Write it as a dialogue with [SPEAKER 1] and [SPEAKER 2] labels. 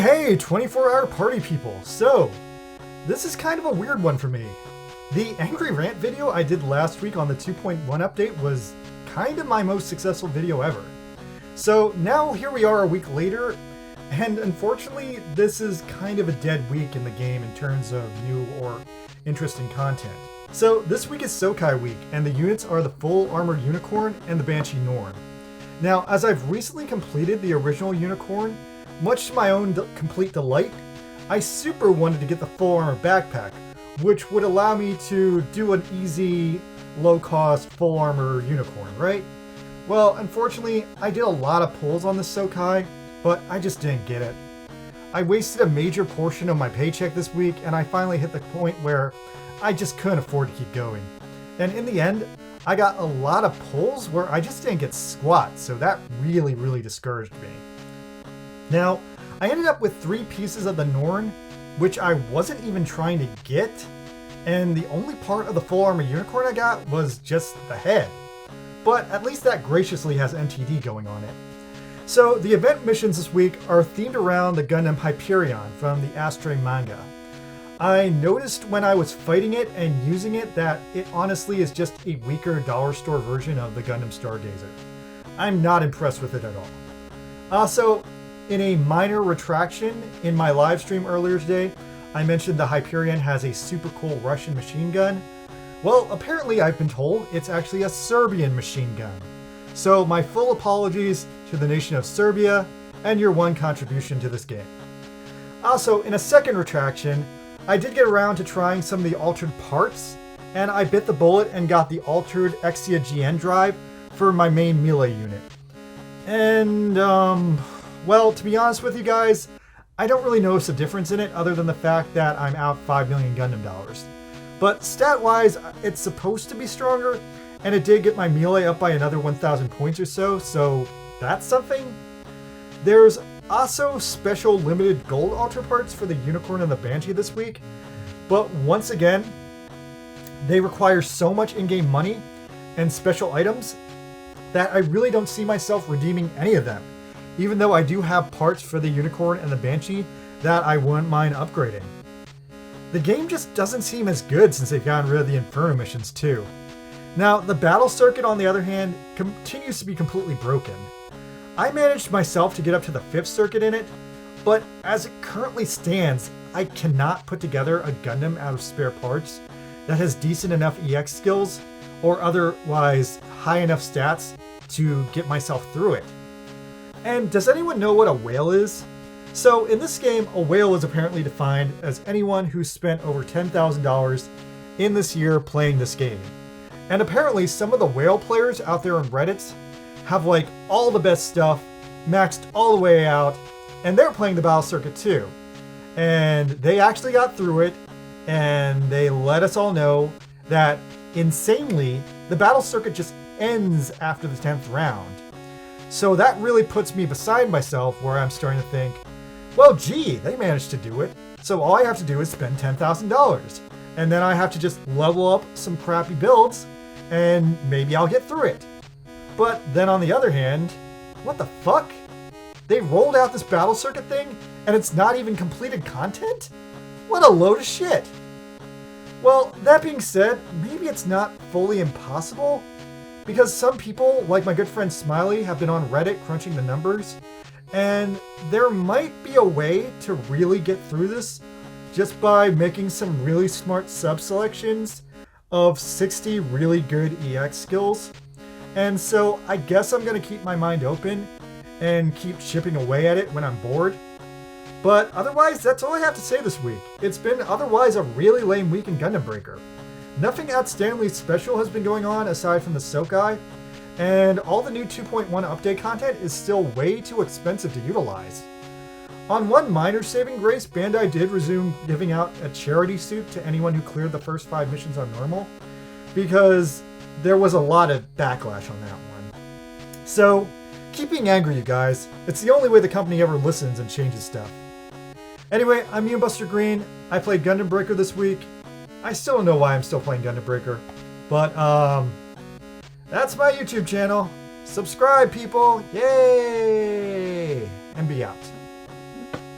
[SPEAKER 1] Hey, 24-hour party people. So, this is kind of a weird one for me. The Angry Rant video I did last week on the 2.1 update was kind of my most successful video ever. So now here we are a week later, and unfortunately this is kind of a dead week in the game in terms of new or interesting content. So this week is Sokai week, and the units are the full armored unicorn and the Banshee Norn. Now, as I've recently completed the original unicorn, much to my own complete delight, I super wanted to get the full armor backpack, which would allow me to do an easy, low-cost, full armor unicorn, right? Well, unfortunately, I did a lot of pulls on this Sokai, but I just didn't get it. I wasted a major portion of my paycheck this week, and I finally hit the point where I just couldn't afford to keep going. And in the end, I got a lot of pulls where I just didn't get squat, so that really discouraged me. Now, I ended up with 3 pieces of the Norn, which I wasn't even trying to get, and the only part of the full armor unicorn I got was just the head. But at least that graciously has MTD going on it. So the event missions this week are themed around the Gundam Hyperion from the Astray manga. I noticed when I was fighting it and using it that it honestly is just a weaker dollar store version of the Gundam Stargazer. I'm not impressed with it at all. Also, in a minor retraction in my live stream earlier today, I mentioned the Hyperion has a super cool Russian machine gun. Well, apparently I've been told it's actually a Serbian machine gun. So my full apologies to the nation of Serbia and your one contribution to this game. Also, in a second retraction, I did get around to trying some of the altered parts, and I bit the bullet and got the altered Exia GN drive for my main melee unit. And, well, to be honest with you guys, I don't really notice a difference in it other than the fact that I'm out 5 million Gundam dollars. But stat-wise, it's supposed to be stronger, and it did get my melee up by another 1,000 points or so, so that's something. There's also special limited gold altar parts for the Unicorn and the Banshee this week, but once again, they require so much in-game money and special items that I really don't see myself redeeming any of them, even though I do have parts for the Unicorn and the Banshee that I wouldn't mind upgrading. The game just doesn't seem as good since they've gotten rid of the Inferno missions too. Now, the battle circuit, on the other hand, continues to be completely broken. I managed myself to get up to the 5th circuit in it, but as it currently stands, I cannot put together a Gundam out of spare parts that has decent enough EX skills or otherwise high enough stats to get myself through it. And does anyone know what a whale is? So in this game, a whale is apparently defined as anyone who's spent over $10,000 in this year playing this game. And apparently some of the whale players out there on Reddit have like all the best stuff, maxed all the way out, and they're playing the battle circuit too. And they actually got through it, and they let us all know that, insanely, the battle circuit just ends after the 10th round. So that really puts me beside myself, where I'm starting to think, well gee, they managed to do it, so all I have to do is spend $10,000. And then I have to just level up some crappy builds, and maybe I'll get through it. But then on the other hand, what the fuck? They rolled out this battle circuit thing, and it's not even completed content? What a load of shit! Well, that being said, maybe it's not fully impossible, because some people, like my good friend Smiley, have been on Reddit crunching the numbers, and there might be a way to really get through this just by making some really smart sub-selections of 60 really good EX skills. And so I guess I'm going to keep my mind open and keep chipping away at it when I'm bored. But otherwise, that's all I have to say this week. It's been otherwise a really lame week in Gundam Breaker. Nothing outstandingly special has been going on aside from the Sokai, and all the new 2.1 update content is still way too expensive to utilize. On one minor saving grace, Bandai did resume giving out a charity suit to anyone who cleared the first 5 missions on normal, because there was a lot of backlash on that one. So, keep being angry, you guys. It's the only way the company ever listens and changes stuff. Anyway, I'm Buster Green. I played Gundam Breaker this week. I still don't know why I'm still playing Gundam Breaker, but that's my YouTube channel. Subscribe, people! Yay! And be out.